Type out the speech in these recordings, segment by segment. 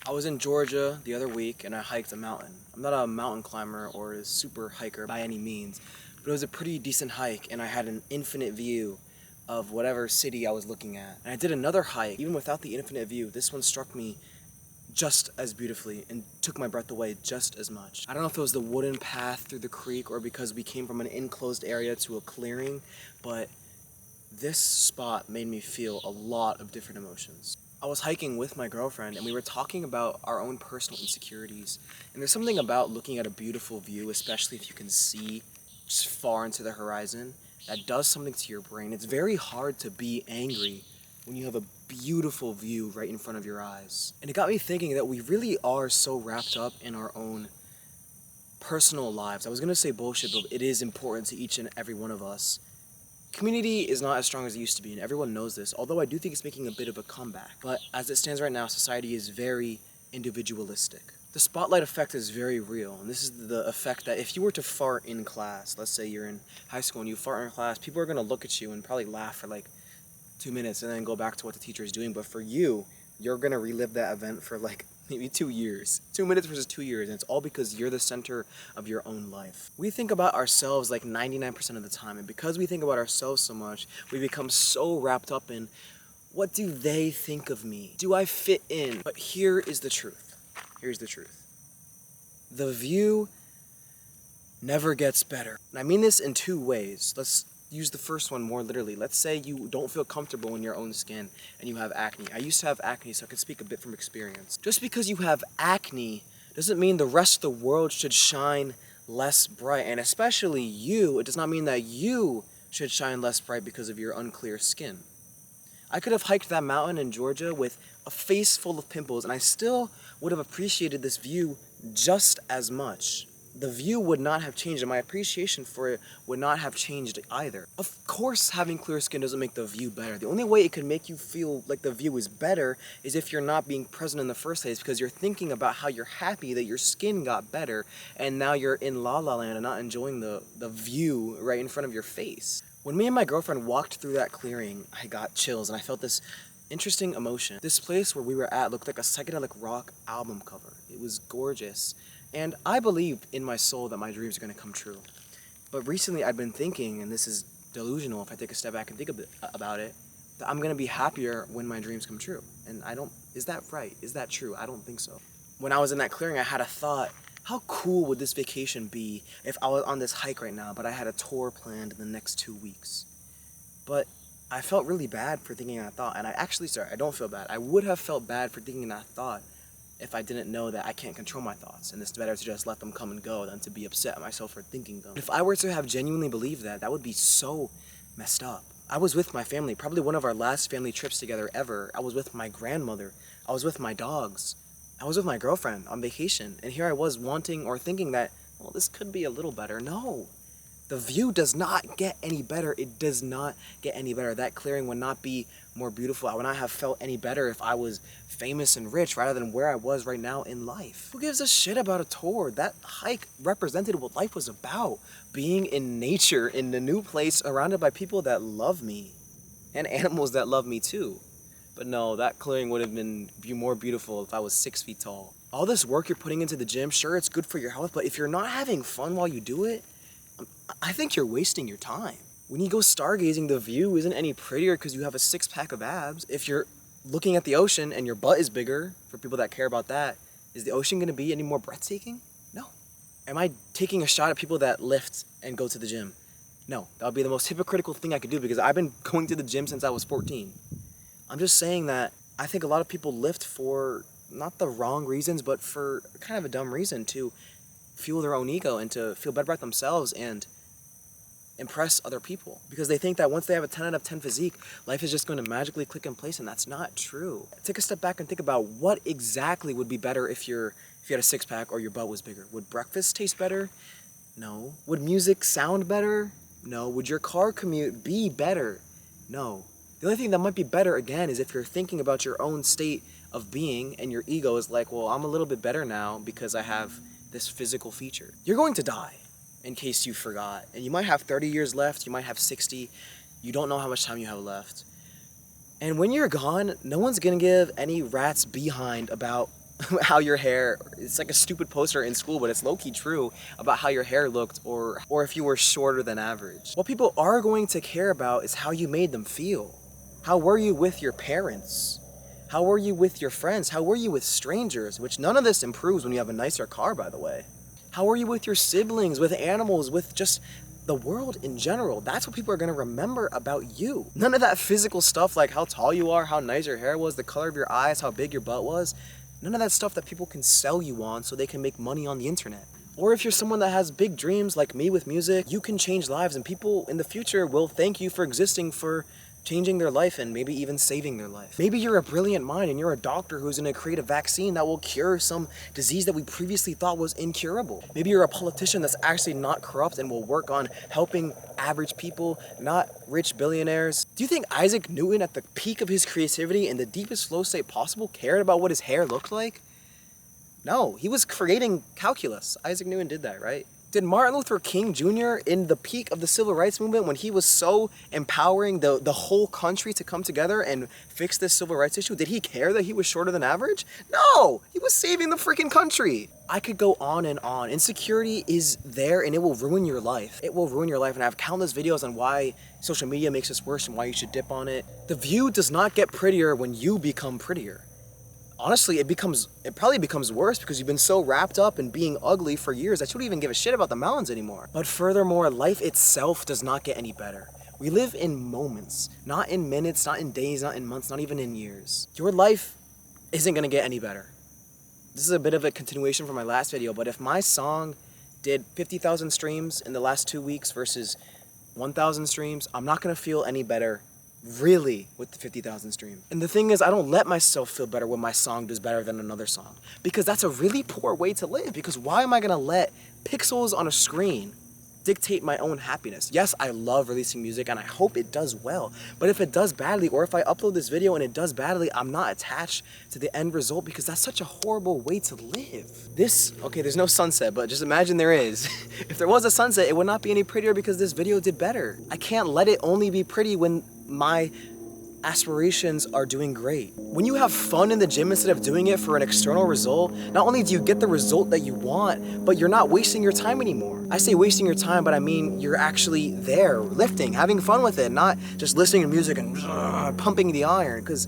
I was in Georgia the other week and I hiked a mountain. I'm not a mountain climber or a super hiker by any means, but it was a pretty decent hike and I had an infinite view of whatever city I was looking at. And I did another hike, even without the infinite view. This one struck me just as beautifully and took my breath away just as much. I don't know if it was the wooden path through the creek or because we came from an enclosed area to a clearing, but this spot made me feel a lot of different emotions. I was hiking with my girlfriend and we were talking about our own personal insecurities. And there's something about looking at a beautiful view, especially if you can see just far into the horizon, that does something to your brain. It's very hard to be angry when you have a beautiful view right in front of your eyes. And it got me thinking that we really are so wrapped up in our own personal lives. I was gonna say bullshit, but it is important to each and every one of us. Community is not as strong as it used to be, and everyone knows this, although I do think it's making a bit of a comeback. But as it stands right now, society is very individualistic. The spotlight effect is very real, and this is the effect that if you were to fart in class, let's say you're in high school and you fart in class, people are gonna look at you and probably laugh for like 2 minutes and then go back to what the teacher is doing. But for you, you're gonna relive that event for like maybe 2 years. 2 minutes versus 2 years, and it's all because you're the center of your own life. We think about ourselves like 99% of the time, and because we think about ourselves so much, we become so wrapped up in, what do they think of me? Do I fit in? But here is the truth. Here's the truth. The view never gets better. And I mean this in 2 ways. Let's use the first one more literally. Let's say you don't feel comfortable in your own skin and you have acne. I used to have acne, so I can speak a bit from experience. Just because you have acne doesn't mean the rest of the world should shine less bright. And especially you, it does not mean that you should shine less bright because of your unclear skin. I could have hiked that mountain in Georgia with a face full of pimples and I still would have appreciated this view just as much. The view would not have changed and my appreciation for it would not have changed either. Of course, having clear skin doesn't make the view better. The only way it can make you feel like the view is better is if you're not being present in the first place, because you're thinking about how you're happy that your skin got better and now you're in la la land and not enjoying the view right in front of your face. When me and my girlfriend walked through that clearing, I got chills and I felt this interesting emotion. This place where we were at looked like a psychedelic rock album cover. It was gorgeous. And I believed in my soul that my dreams are going to come true. But recently I've been thinking, and this is delusional if I take a step back and think about it, that I'm going to be happier when my dreams come true. And is that right? Is that true? I don't think so. When I was in that clearing, I had a thought, how cool would this vacation be if I was on this hike right now, but I had a tour planned in the next 2 weeks? But I felt really bad for thinking that thought, and I don't feel bad. I would have felt bad for thinking that thought if I didn't know that I can't control my thoughts, and it's better to just let them come and go than to be upset at myself for thinking them. If I were to have genuinely believed that, that would be so messed up. I was with my family, probably one of our last family trips together ever. I was with my grandmother. I was with my dogs. I was with my girlfriend on vacation, and here I was wanting or thinking that, well, this could be a little better. No. The view does not get any better. It does not get any better. That clearing would not be more beautiful. I would not have felt any better if I was famous and rich rather than where I was right now in life. Who gives a shit about a tour? That hike represented what life was about. Being in nature, in a new place, surrounded by people that love me. And animals that love me too. But no, that clearing would have been more beautiful if I was 6 feet tall. All this work you're putting into the gym, sure, it's good for your health, but if you're not having fun while you do it, I think you're wasting your time. When you go stargazing, the view isn't any prettier because you have a 6-pack of abs. If you're looking at the ocean and your butt is bigger, for people that care about that, is the ocean gonna be any more breathtaking? No. Am I taking a shot at people that lift and go to the gym? No. That would be the most hypocritical thing I could do because I've been going to the gym since I was 14. I'm just saying that I think a lot of people lift for not the wrong reasons, but for kind of a dumb reason, to fuel their own ego and to feel better about themselves and impress other people, because they think that once they have a 10 out of 10 physique, life is just going to magically click in place, and that's not true. Take a step back and think about what exactly would be better if you had a 6-pack or your butt was bigger. Would breakfast taste better? No. Would music sound better? No. Would your car commute be better? No. The only thing that might be better, again, is if you're thinking about your own state of being and your ego is like, well, I'm a little bit better now because I have this physical feature. You're going to die, in case you forgot. And you might have 30 years left, you might have 60, you don't know how much time you have left. And when you're gone, no one's gonna give any rat's behind about how your hair, it's like a stupid poster in school, but it's low-key true about how your hair looked or if you were shorter than average. What people are going to care about is how you made them feel. How were you with your parents? How were you with your friends? How were you with strangers? Which none of this improves when you have a nicer car, by the way. How were you with your siblings, with animals, with just the world in general? That's what people are going to remember about you. None of that physical stuff like how tall you are, how nice your hair was, the color of your eyes, how big your butt was. None of that stuff that people can sell you on so they can make money on the internet. Or if you're someone that has big dreams like me with music, you can change lives and people in the future will thank you for existing, for changing their life and maybe even saving their life. Maybe you're a brilliant mind and you're a doctor who's gonna create a vaccine that will cure some disease that we previously thought was incurable. Maybe you're a politician that's actually not corrupt and will work on helping average people, not rich billionaires. Do you think Isaac Newton, at the peak of his creativity in the deepest flow state possible, cared about what his hair looked like? No, he was creating calculus. Isaac Newton did that, right? Did Martin Luther King Jr. in the peak of the civil rights movement, when he was so empowering the whole country to come together and fix this civil rights issue, did he care that he was shorter than average? No, he was saving the freaking country. I could go on and on. Insecurity is there and it will ruin your life. It will ruin your life, and I have countless videos on why social media makes us worse and why you should dip on it. The view does not get prettier when you become prettier. Honestly, it probably becomes worse because you've been so wrapped up in being ugly for years that you don't even give a shit about the mountains anymore. But furthermore, life itself does not get any better. We live in moments, not in minutes, not in days, not in months, not even in years. Your life isn't gonna get any better. This is a bit of a continuation from my last video, but if my song did 50,000 streams in the last 2 weeks versus 1,000 streams, I'm not gonna feel any better really with the 50,000 stream. And the thing is, I don't let myself feel better when my song does better than another song, because that's a really poor way to live. Because why am I gonna let pixels on a screen dictate my own happiness? Yes, I love releasing music and I hope it does well, but if it does badly, or if I upload this video and it does badly, I'm not attached to the end result, because that's such a horrible way to live. Okay, there's no sunset, but just imagine there is. If there was a sunset, it would not be any prettier because this video did better. I can't let it only be pretty when my aspirations are doing great. When you have fun in the gym instead of doing it for an external result, not only do you get the result that you want, but you're not wasting your time anymore. I say wasting your time, but I mean you're actually there, lifting, having fun with it, not just listening to music and pumping the iron, because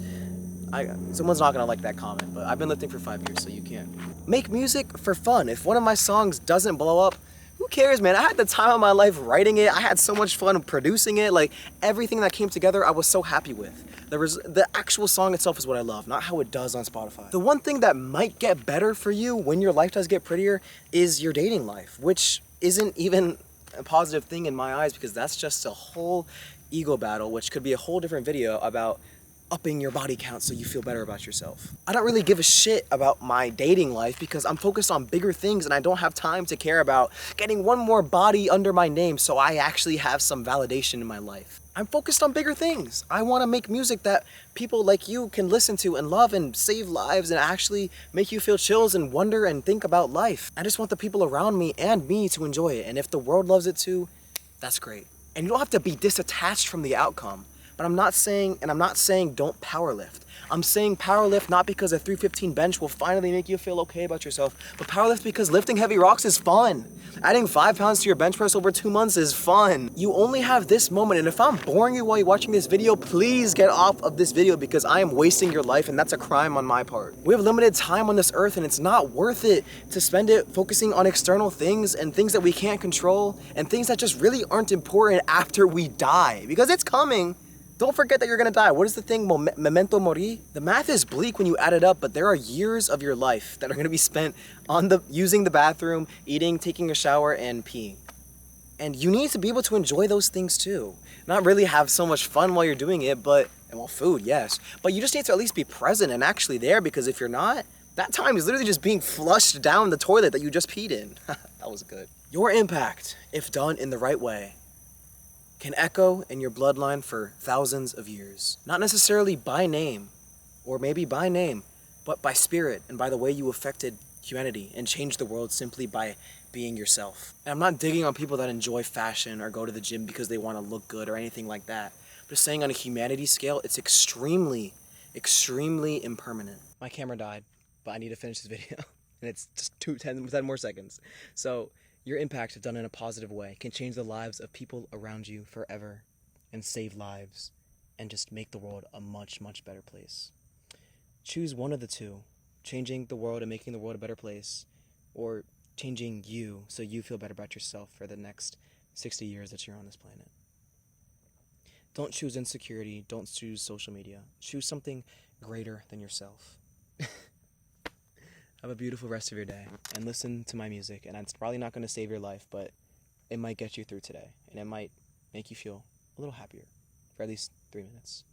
someone's not gonna like that comment, but I've been lifting for 5 years, so you can't. Make music for fun. If one of my songs doesn't blow up, who cares, man? I had the time of my life writing it. I had so much fun producing it. Like, everything that came together, I was so happy with. The actual song itself is what I love, not how it does on Spotify. The one thing that might get better for you when your life does get prettier is your dating life, which isn't even a positive thing in my eyes, because that's just a whole ego battle, which could be a whole different video about upping your body count so you feel better about yourself. I don't really give a shit about my dating life because I'm focused on bigger things and I don't have time to care about getting one more body under my name so I actually have some validation in my life. I'm focused on bigger things. I want to make music that people like you can listen to and love and save lives and actually make you feel chills and wonder and think about life. I just want the people around me and me to enjoy it, and if the world loves it too, that's great. And you don't have to be disattached from the outcome. But I'm not saying don't powerlift. I'm saying powerlift not because a 315 bench will finally make you feel okay about yourself, but powerlift because lifting heavy rocks is fun. Adding 5 pounds to your bench press over 2 months is fun. You only have this moment, and if I'm boring you while you're watching this video, please get off of this video because I am wasting your life, and that's a crime on my part. We have limited time on this earth, and it's not worth it to spend it focusing on external things and things that we can't control and things that just really aren't important after we die, because it's coming. Don't forget that you're gonna die. What is the thing, memento mori? The math is bleak when you add it up, but there are years of your life that are gonna be spent on using the bathroom, eating, taking a shower, and peeing. And you need to be able to enjoy those things too. Not really have so much fun while you're doing it, well, food, yes. But you just need to at least be present and actually there, because if you're not, that time is literally just being flushed down the toilet that you just peed in. That was good. Your impact, if done in the right way, can echo in your bloodline for thousands of years. Not necessarily by name, or maybe by name, but by spirit and by the way you affected humanity and changed the world simply by being yourself. And I'm not digging on people that enjoy fashion or go to the gym because they want to look good or anything like that. I'm just saying on a humanity scale, it's extremely, extremely impermanent. My camera died, but but I need to finish this video. And it's just 10 more seconds. So your impact, if done in a positive way, can change the lives of people around you forever and save lives and just make the world a much, much better place. Choose one of the two, changing the world and making the world a better place, or changing you so you feel better about yourself for the next 60 years that you're on this planet. Don't choose insecurity. Don't choose social media. Choose something greater than yourself. Have a beautiful rest of your day and listen to my music. And it's probably not going to save your life, but it might get you through today. And it might make you feel a little happier for at least 3 minutes.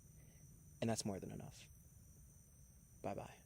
And that's more than enough. Bye-bye.